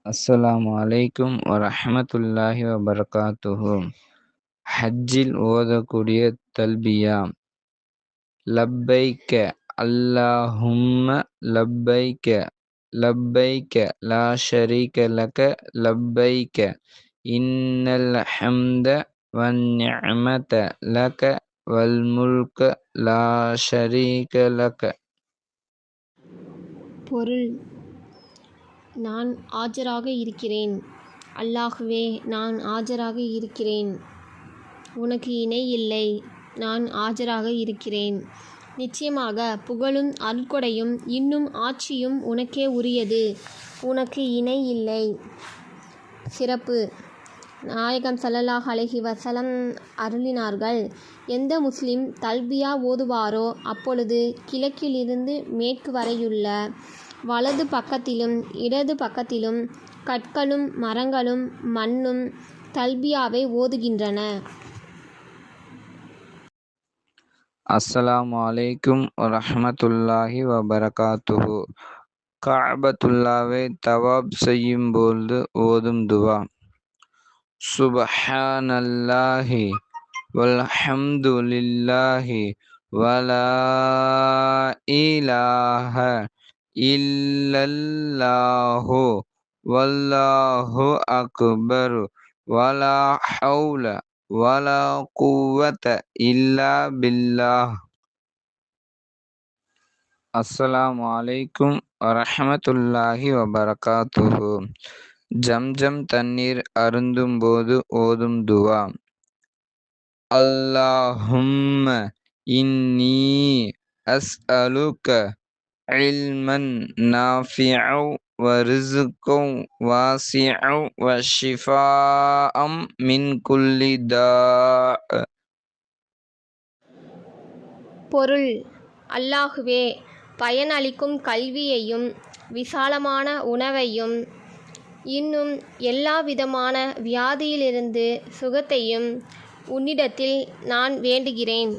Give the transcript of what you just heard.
அஸ்ஸலாமு அலைக்கும் வரஹ்மத்துல்லாஹி வபரகாத்துஹு. ஹஜ்ஜில் ஓதக்கூடிய தல்பியா. லப்பைக்க அல்லாஹும்ம லப்பைக்க லப்பைக்க லா ஷரீக லக லப்பைக்க இன்னல் ஹம்த வன்னிஅமத லக வல் முல்க லா ஷரீக லக. பொருள்: நான் ஆஜராக இருக்கிறேன். அல்லாஹ்வே, நான் ஆஜராக இருக்கிறேன். உனக்கு இணை இல்லை. நான் ஆஜராக இருக்கிறேன். நிச்சயமாக புகழும் அருட்கொடையும் இன்னும் ஆட்சியும் உனக்கே உரியது. உனக்கு இணை இல்லை. சிறப்பு: நாயகம் ஸல்லல்லாஹு அலைஹி வஸல்லம் அருளினார்கள், எந்த முஸ்லிம் தல்பியா ஓதுவாரோ அப்பொழுது கிழக்கிலிருந்து மேற்கு வரையுள்ள வலது பக்கத்திலும் இடது பக்கத்திலும் கற்களும் மரங்களும் மண்ணும் தல்பியாவை ஓதுகின்றன. அஸ்ஸலாமு அலைக்கும் வரஹ்மத்துல்லாஹி வபரகாத்துஹு. கஅபத்துல்லாவை தவாப் செய்யும்போது ஓதும் துவா. சுப்ஹானல்லாஹி வல்ஹம்துலில்லாஹி வலா இலாஹ இல்லல்லாஹு வல்லாஹு அக்பர் வலா ஹவுல வலா குவத இல்லா பில்லாஹ். அஸ்ஸலாமு அலைக்கும் வரஹ்மத்துல்லாஹி வபரகாத்துஹு. ஜம்ஜம் தண்ணீர் அருந்தும்போது ஓதும் துவா. அல்லாஹும்ம இன்னி அஸ்அலுக இல்மன் நாஃபிஅன் வ ரிஸ்கன் வாசிஅன் வ ஷிஃபாஅம் மின் குல்லி தா'. பொருள்: அல்லாஹ்வே, பயனளிக்கும் கல்வியையும் விசாலமான உணவையும் இன்னும் எல்லாவிதமான வியாதியிலிருந்து சுகத்தையும் உன்னிடத்தில் நான் வேண்டுகிறேன்.